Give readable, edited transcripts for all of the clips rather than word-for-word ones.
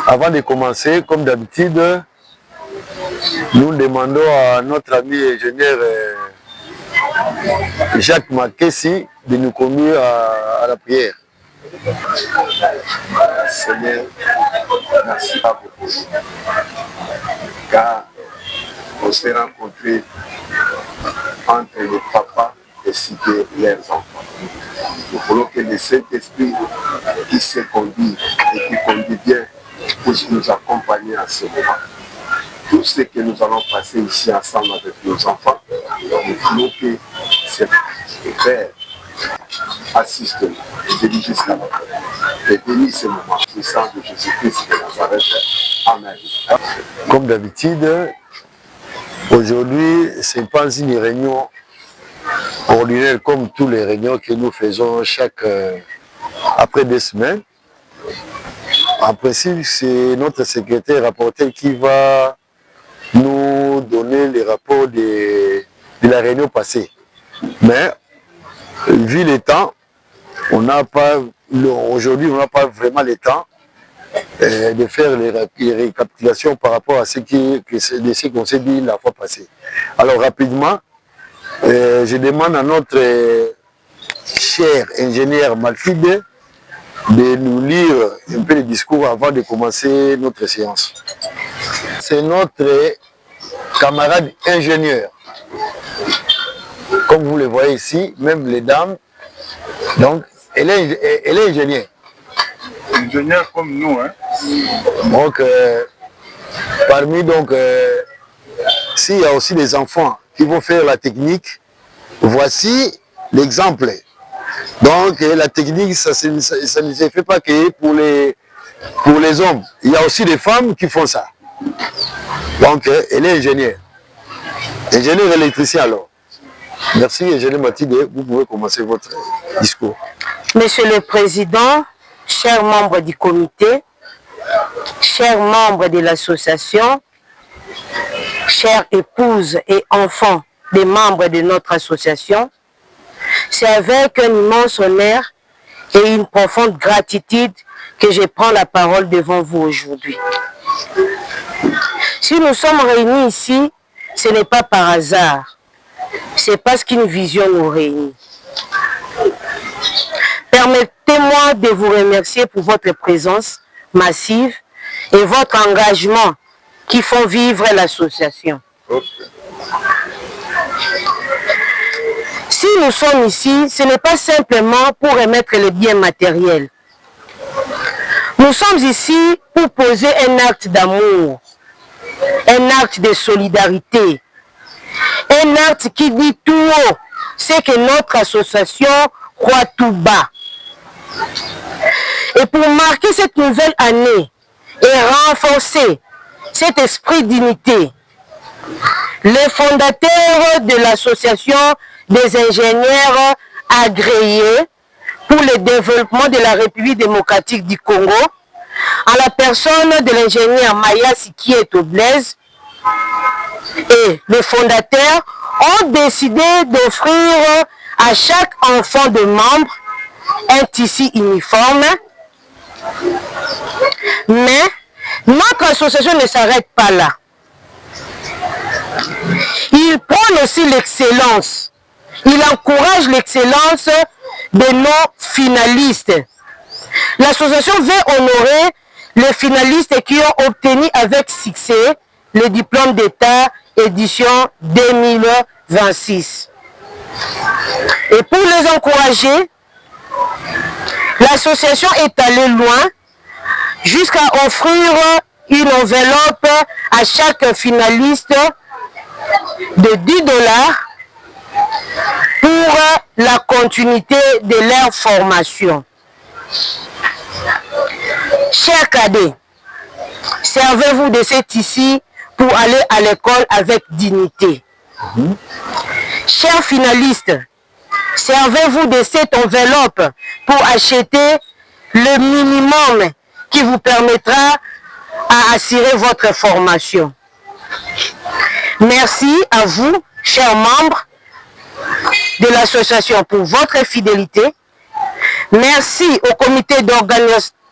Avant de commencer, comme d'habitude, nous demandons à notre ami ingénieur Jacques Makessi de nous conduire à la prière. Seigneur, merci à vous, car on s'est rencontrés entre les papas ainsi que leurs enfants. Nous voulons que le Saint-Esprit qui se conduit et qui conduit bien puisse nous accompagner à ce moment. Tout ce que nous allons passer ici ensemble avec nos enfants, nous voulons que ces frères assistent-nous. Je dis jusqu'à la fin. Et bénis ce moment puissant de Jésus-Christ de Nazareth. Amen. Comme d'habitude, aujourd'hui, ce n'est pas une réunion ordinaire comme tous les réunions que nous faisons après 2 semaines. En principe, c'est notre secrétaire rapporteur qui va nous donner les rapports de la réunion passée. Mais, vu le temps, aujourd'hui, on n'a pas vraiment le temps de faire les récapitulations par rapport à ce qu'on s'est dit la fois passée. Alors, rapidement, je demande à notre cher ingénieur Malfide de nous lire un peu le discours avant de commencer notre séance. C'est notre camarade ingénieur. Comme vous le voyez ici, même les dames, donc elle est ingénieure. Ingénieur comme nous, hein. Donc, parmi s'il y a aussi des enfants qui vont faire la technique, voici l'exemple. Donc la technique, ça ne se fait pas que pour les hommes. Il y a aussi des femmes qui font ça. Donc elle est ingénieure. Ingénieur électricien alors. Merci ingénieur Mathilde, vous pouvez commencer votre discours. Monsieur le Président, chers membres du comité, chers membres de l'association, chères épouses et enfants des membres de notre association, c'est avec un immense honneur et une profonde gratitude que je prends la parole devant vous aujourd'hui. Si nous sommes réunis ici, ce n'est pas par hasard, c'est parce qu'une vision nous réunit. Permettez-moi de vous remercier pour votre présence massive et votre engagement qui font vivre l'association. Si nous sommes ici, ce n'est pas simplement pour remettre les biens matériels. Nous sommes ici pour poser un acte d'amour, un acte de solidarité, un acte qui dit tout haut ce que notre association croit tout bas. Et pour marquer cette nouvelle année et renforcer cet esprit d'unité, les fondateurs de l'association des ingénieurs agréés pour le développement de la République démocratique du Congo, à la personne de l'ingénieur Maya Sikieto Blaise, et les fondateurs ont décidé d'offrir à chaque enfant de membre un tissu uniforme. Mais notre association ne s'arrête pas là. Il prône aussi l'excellence. Il encourage l'excellence de nos finalistes. L'association veut honorer les finalistes qui ont obtenu avec succès le diplôme d'État édition 2026. Et pour les encourager, l'association est allée loin jusqu'à offrir une enveloppe à chaque finaliste de $10 pour la continuité de leur formation. Chers cadets, servez-vous de cet ici pour aller à l'école avec dignité. Chers finalistes, servez-vous de cette enveloppe pour acheter le minimum qui vous permettra à assurer votre formation. Merci à vous, chers membres de l'association, pour votre fidélité. Merci au comité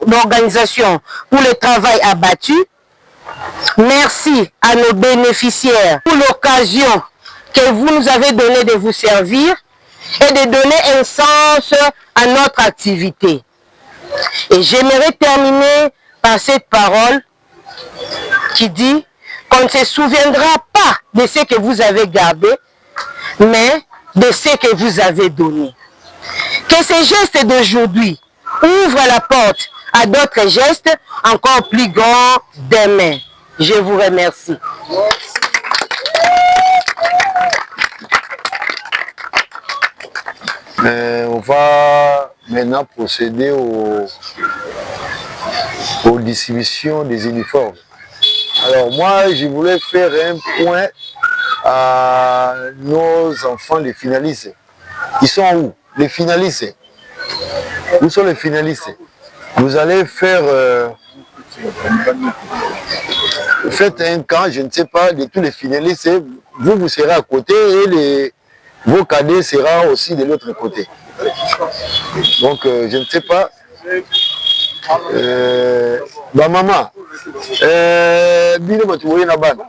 d'organisation pour le travail abattu. Merci à nos bénéficiaires pour l'occasion que vous nous avez donnée de vous servir et de donner un sens à notre activité. Et j'aimerais terminer par cette parole qui dit qu'on ne se souviendra pas de ce que vous avez gardé, mais de ce que vous avez donné. Que ces gestes d'aujourd'hui ouvrent la porte à d'autres gestes encore plus grands demain. Je vous remercie. On va maintenant procéder aux distributions des uniformes. Alors moi, je voulais faire un point à nos enfants, les finalistes. Ils sont où? Les finalistes. Où sont les finalistes? Vous allez faire... faites un camp, je ne sais pas, de tous les finalistes. Vous serez à côté et vos cadets seront aussi de l'autre côté. Donc, je ne sais pas. Maman, bino batuboye na bana.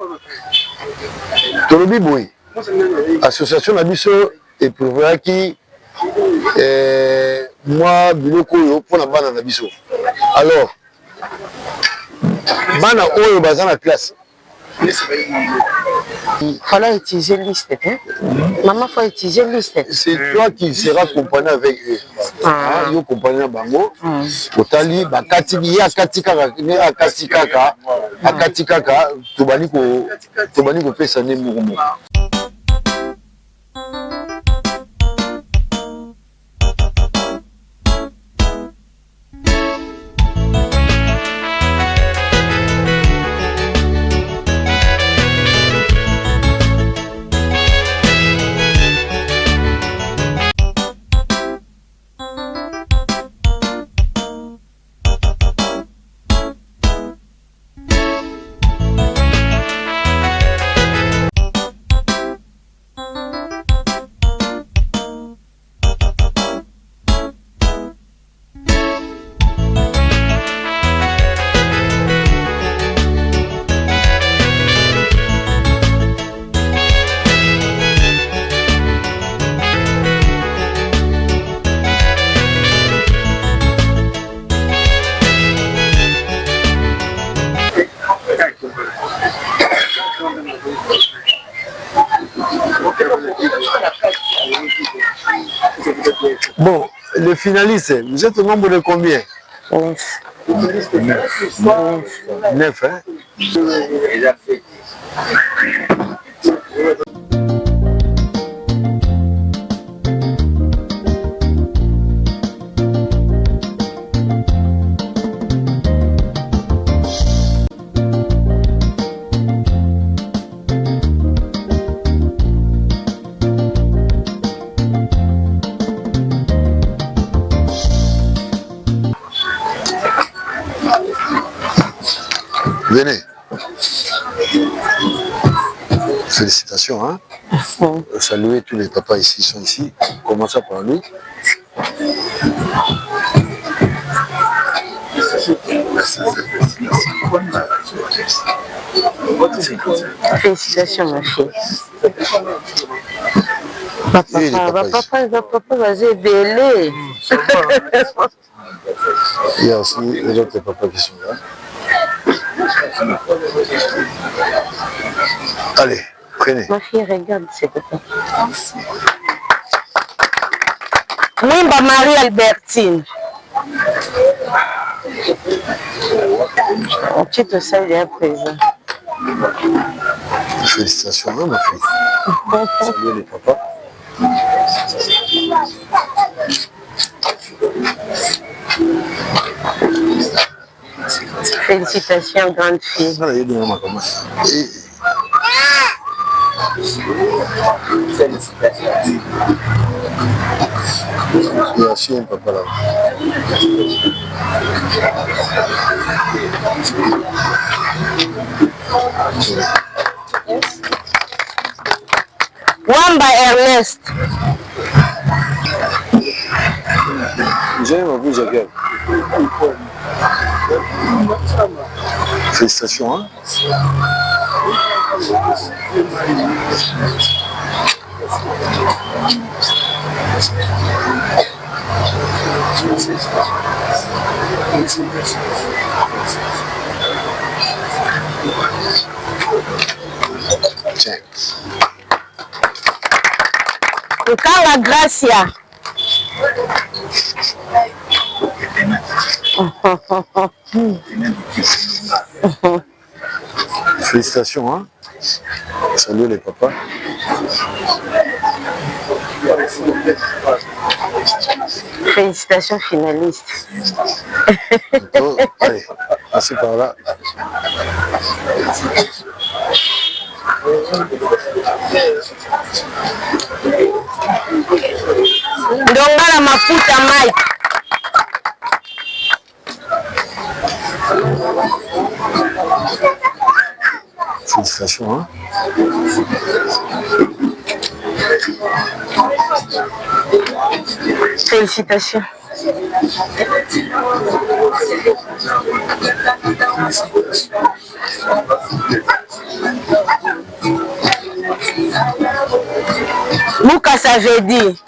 Tolobi boy. Association na biso et pour qui moi biloko yo pour na bana na biso. Alors, bana oyo baza na classe. Il fallait utiliser liste. Hein? Maman, il faut utiliser liste. C'est toi qui seras accompagné avec eux. Tu accompagné bango. Otali, bakati, akati kaka, tobani ko pesa ne murumo. Bon, les finalistes, vous êtes au nombre de combien? 9. 9, hein? Venez. Félicitations, hein? Saluez tous les papas ici, qui sont ici. Commençons par lui. Félicitations, ma fille. Papa, vas-y, belé. Il y a aussi les autres papas qui sont là. Allez, prenez. Ma fille, regarde, c'est papa. Mwimba Marie-Albertine. Tu te sais, il est présent. Félicitations, hein, ma fille. Salut les papas. Félicitations, grande fille. Il y a chien, papa là. Wamba Ernest. J'aime un peu Jacob. Félicitations, hein. Tiens. Ukanga Gracia. Félicitations, hein. Salut les papas. Félicitations finalistes. Oh, allez, passez par là. Ndongala mafuta Mike. Félicitations, hein. Félicitations. Mouka Savedi.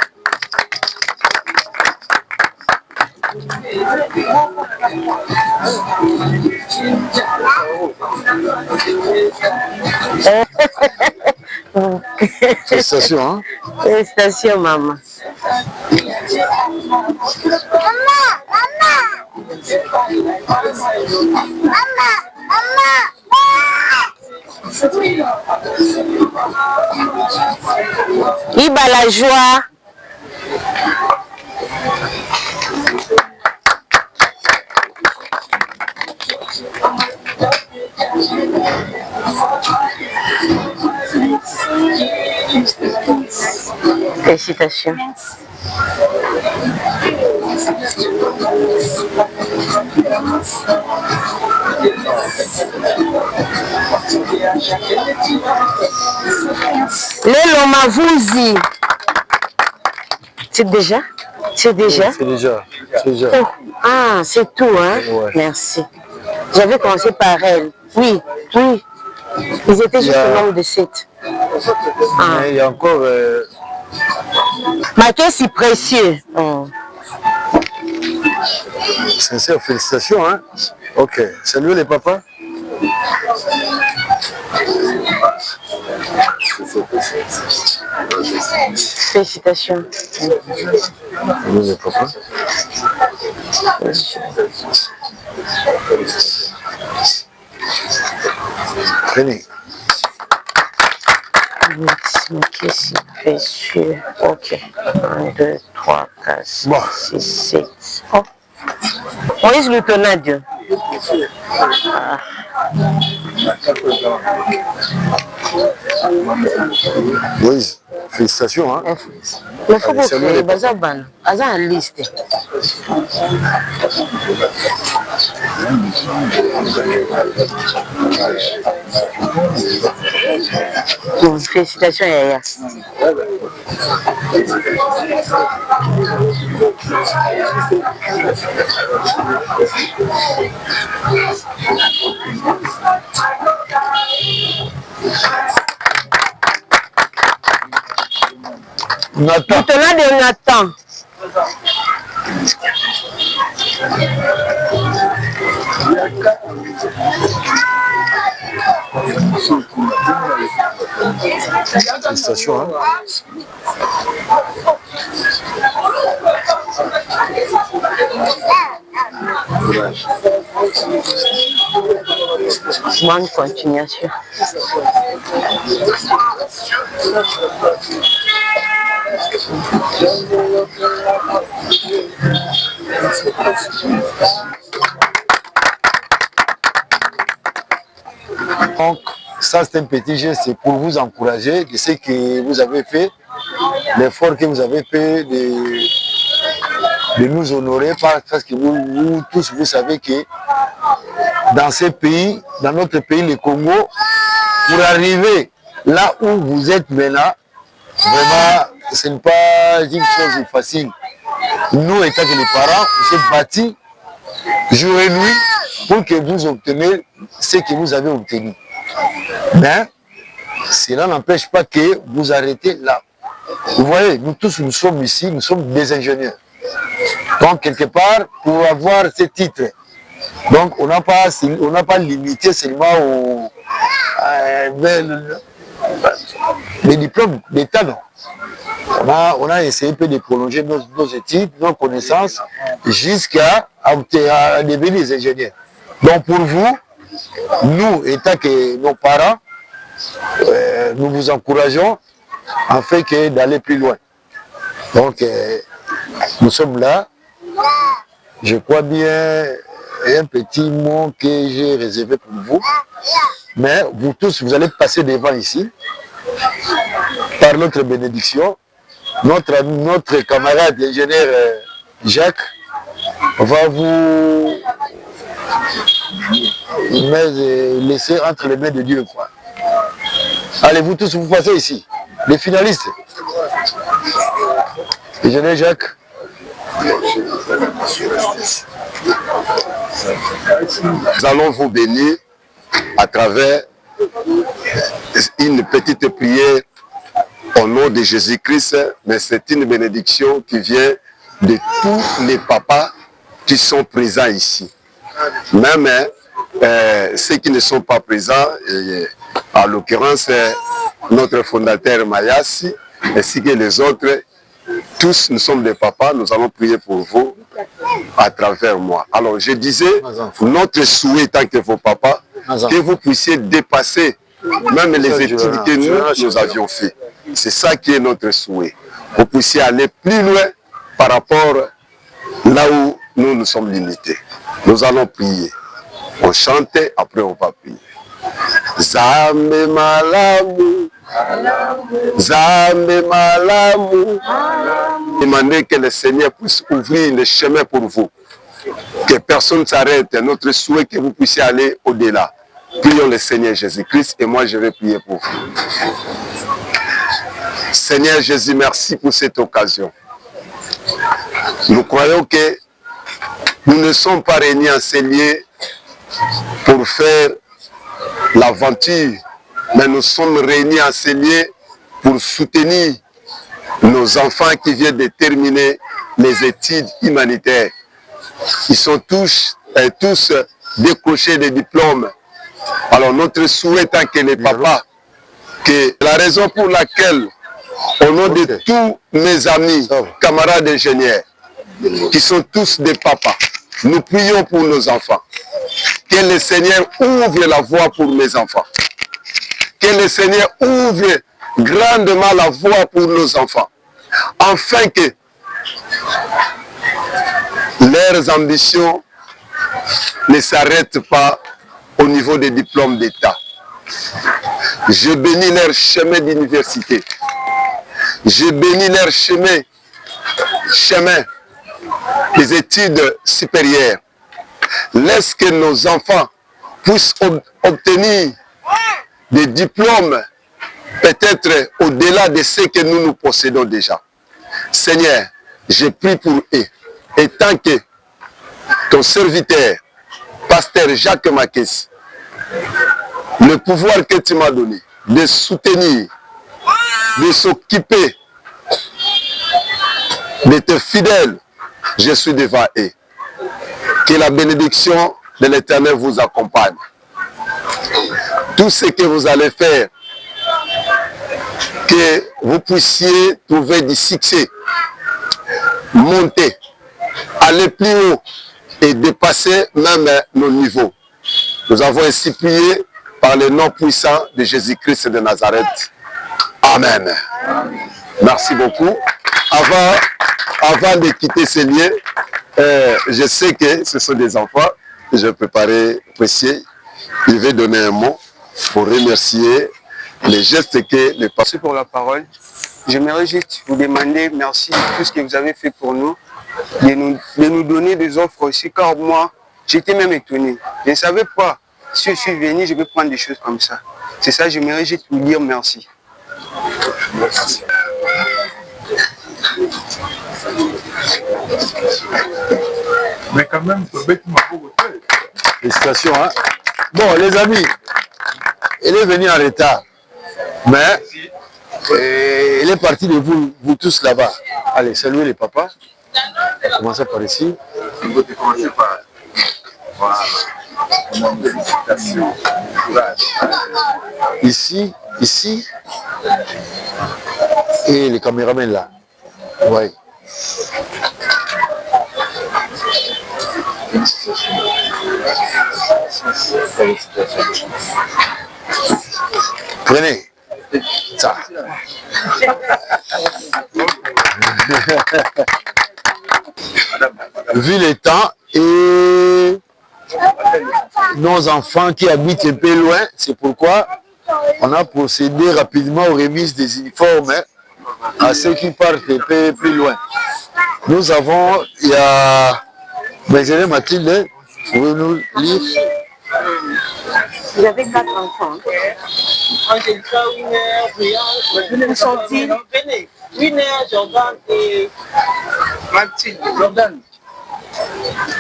Félicitations, hein. Félicitations, maman. Iba la joie. Félicitations. Lelo Mavuzi. C'est déjà? C'est déjà? C'est déjà. C'est déjà. Oh. Ah, c'est tout, hein? Ouais. Merci. J'avais commencé par elle. Oui, oui. Ils étaient juste au nombre de 7. Ah. Mais il y a encore... Ma caisse est précieux. Oh. Sincère, félicitations, hein. Ok. Salut les papas. Félicitations. Salut les papas. Prenez. Ma caisse est précieux. Ok. 1, 2, 3, 4, 5, 6, 7. Oh. Moïse le tonade. Ah. Moïse, félicitations, hein. Mais il faut que les bazaban, en liste. Bon, félicitations, Yaya. Nathan. Maintenant de Nathan. Félicitations, hein. Bonne continuation. Donc, ça c'est un petit geste, c'est pour vous encourager de ce que vous avez fait, l'effort que vous avez fait de nous honorer, parce que vous tous, vous savez que dans ces pays, dans notre pays, le Congo, pour arriver là où vous êtes maintenant, vraiment, ce n'est pas une chose facile. Nous, étant que les parents, on s'est bâtis jour et nuit pour que vous obteniez ce que vous avez obtenu. Mais cela n'empêche pas que vous arrêtez là. Vous voyez, nous tous, nous sommes ici, nous sommes des ingénieurs. Donc, quelque part, pour avoir ce titre, donc on n'a pas limité seulement les diplômes d'État, non. On a essayé de prolonger nos études, nos connaissances, jusqu'à devenir des ingénieurs. Donc pour vous, nous, étant que nos parents, nous vous encourageons afin d'aller plus loin. Donc nous sommes là. Je crois bien un petit mot que j'ai réservé pour vous. Mais vous tous, vous allez passer devant ici par notre bénédiction. Notre camarade l'ingénieur Jacques va vous laisser entre les mains de Dieu. Quoi. Allez, vous tous, vous passez ici. Les finalistes. Ingénieur Jacques. Nous allons vous bénir à travers une petite prière au nom de Jésus-Christ, mais c'est une bénédiction qui vient de tous les papas qui sont présents ici. Même ceux qui ne sont pas présents, en l'occurrence notre fondateur Mayassi, ainsi que les autres, tous nous sommes des papas, nous allons prier pour vous à travers moi. Alors je disais, notre souhait tant que vos papas, que vous puissiez dépasser même les études que nous avions faites. C'est ça qui est notre souhait. Vous puissiez aller plus loin par rapport là où nous sommes limités. Nous allons prier. On chante, après on va prier. Zambe malamu, Zambe malamu. Demandez que le Seigneur puisse ouvrir le chemin pour vous. Que personne ne s'arrête. Notre souhait que vous puissiez aller au-delà. Prions le Seigneur Jésus-Christ et moi je vais prier pour vous. Seigneur Jésus, merci pour cette occasion. Nous croyons que nous ne sommes pas réunis en ces lieux pour faire l'aventure, mais nous sommes réunis en ces lieux pour soutenir nos enfants qui viennent de terminer les études humanitaires. Ils sont tous décrochés des diplômes. Alors notre souhait tant que les papas, que la raison pour laquelle, au nom de tous mes amis, camarades ingénieurs, qui sont tous des papas, nous prions pour nos enfants. Que le Seigneur ouvre la voie pour mes enfants. Que le Seigneur ouvre grandement la voie pour nos enfants. Afin que leurs ambitions ne s'arrêtent pas au niveau des diplômes d'État. Je bénis leur chemin d'université. Je bénis leur chemin des études supérieures. Laisse que nos enfants puissent obtenir des diplômes peut-être au-delà de ce que nous possédons déjà. Seigneur, je prie pour eux. Et tant que ton serviteur, pasteur Jacques Makessi, le pouvoir que tu m'as donné de soutenir, de s'occuper de tes fidèles, je suis devant eux. Que la bénédiction de l'Éternel vous accompagne. Tout ce que vous allez faire, que vous puissiez trouver du succès, monter, aller plus haut et dépasser même nos niveaux. Nous avons ainsi prié par le nom puissant de Jésus-Christ de Nazareth. Amen. Merci beaucoup. Avant de quitter ces lieux, je sais que ce sont des enfants. Je vais préparer Précieux. Il va donner un mot pour remercier les gestes que les Merci pour la parole. J'aimerais juste vous demander merci de tout ce que vous avez fait pour nous, de nous donner des offres aussi, car moi, j'étais même étonné. Je ne savais pas, si je suis venu, je vais prendre des choses comme ça. C'est ça, j'aimerais juste vous dire merci. Merci. Mais quand même, félicitations, hein. Bon, les amis, elle est venue en retard, mais elle est partie de vous tous là-bas. Allez, saluez les papas. On va commencer par ici. On va commencer par... Voilà. Félicitations. Ici, et les caméramans là. Oui. Prenez ça. Vu le temps et nos enfants qui habitent un peu loin, c'est pourquoi on a procédé rapidement aux remises des uniformes à ceux qui partent un peu plus loin. Nous avons, il y a Benjamin Mathilde, vous pouvez nous lire? Vous avez 4 enfants. Où sont-ils? Jordan et Mathilde. Jordan.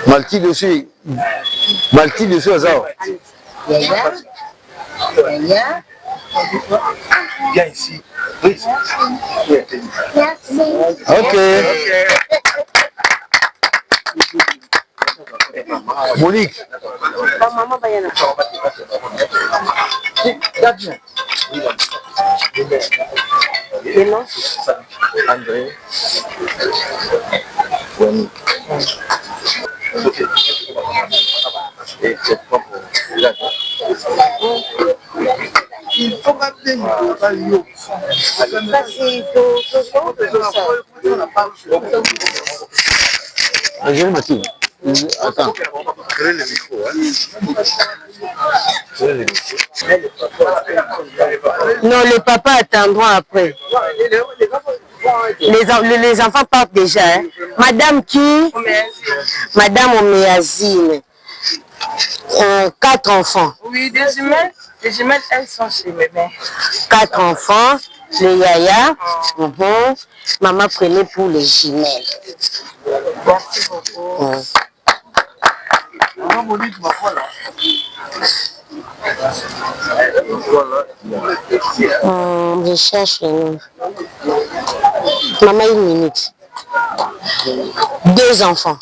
Mathilde aussi. Mathilde aussi, Azao. Viens ici. Oui. Merci. Ok. Monique. Maman Bayana. Et non? André. Wani. Ok. Et c'est pas pour il faut rappeler le Benjamin Mathilde. Attends. créer le micro. Non, les papas attendront après. Les enfants partent déjà. Hein. Madame qui? Madame Oméazine. 4 enfants. Oui, des jumelles, elles sont chez mes mères. 4 enfants, les yaya. Maman prenait pour les jumelles. Merci beaucoup. Je cherche le nom. Maman, 1 minute. 2 enfants.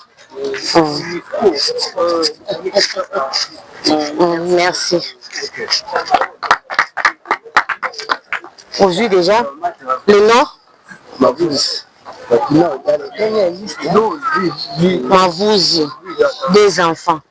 Merci. Aujourd'hui déjà, le nom? Mavouzi. 2 enfants.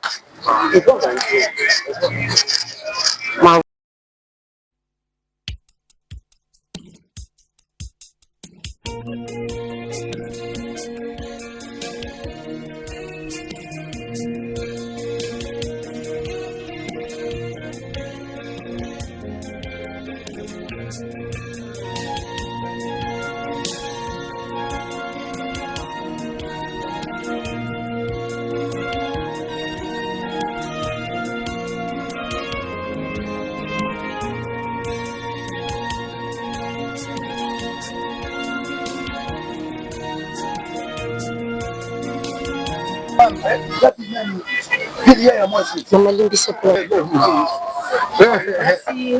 Maman Limbi se plaît. Merci.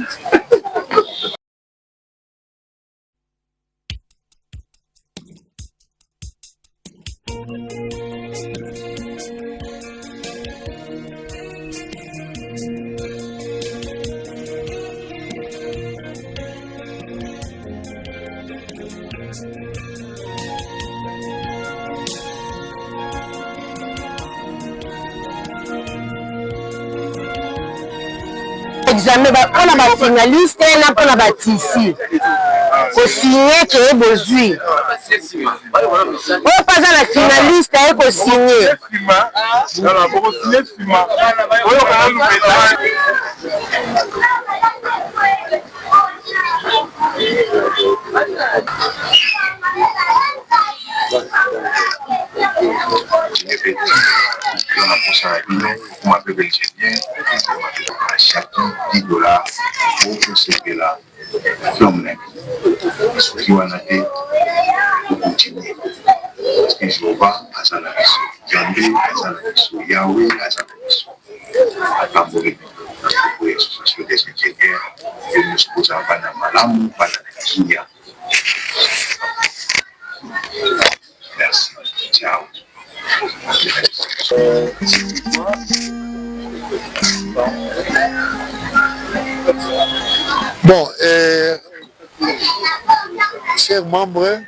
Examen, on a ba finaliste et on a ba tisi. Au signer que est besoin. On passe à la finaliste et au signer. Voilà, pour ce que là, l'homme ce qui va naître, pour continuer. Parce que Jéhovah a sa nation, Yandé a sa nation, Yahweh a sa nation. Atamboli, pour l'association des ingénieurs, et nous supposons pas dans Malam, pas dans la. Merci. Ciao. Bon, chers membres,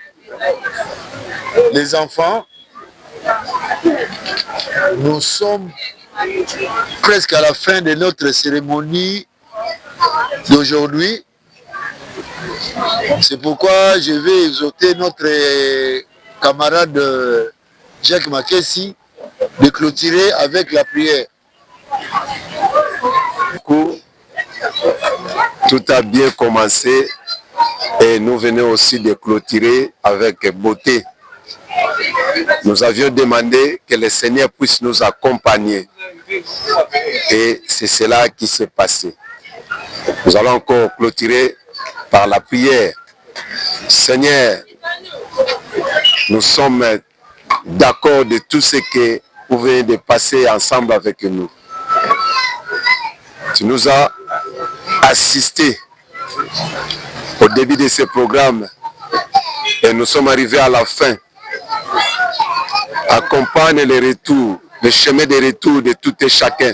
les enfants, nous sommes presque à la fin de notre cérémonie d'aujourd'hui. C'est pourquoi je vais exhorter notre camarade Jacques Makessi de clôturer avec la prière. Tout a bien commencé et nous venons aussi de clôturer avec beauté. Nous avions demandé que le Seigneur puisse nous accompagner et c'est cela qui s'est passé. Nous allons encore clôturer par la prière. Seigneur, nous sommes d'accord de tout ce que vous venez de passer ensemble avec nous. Tu nous as assistés au début de ce programme et nous sommes arrivés à la fin. Accompagne le retour, le chemin de retour de tout et chacun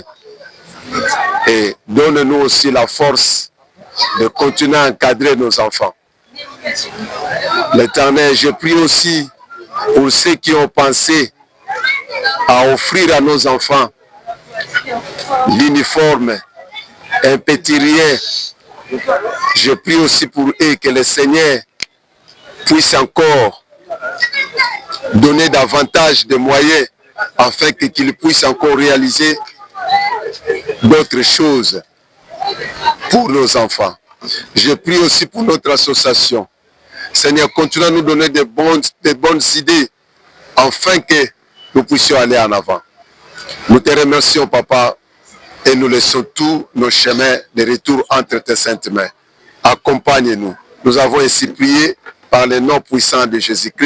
et donne-nous aussi la force de continuer à encadrer nos enfants. L'Éternel, je prie aussi pour ceux qui ont pensé à offrir à nos enfants l'uniforme, un petit rien. Je prie aussi pour eux que le Seigneur puisse encore donner davantage de moyens afin qu'ils puissent encore réaliser d'autres choses pour nos enfants. Je prie aussi pour notre association. Seigneur, continue à nous donner de bonnes idées afin que nous puissions aller en avant. Nous te remercions, Papa, et nous laissons tous nos chemins de retour entre tes saintes mains. Accompagne-nous. Nous avons ainsi prié par le nom puissant de Jésus-Christ.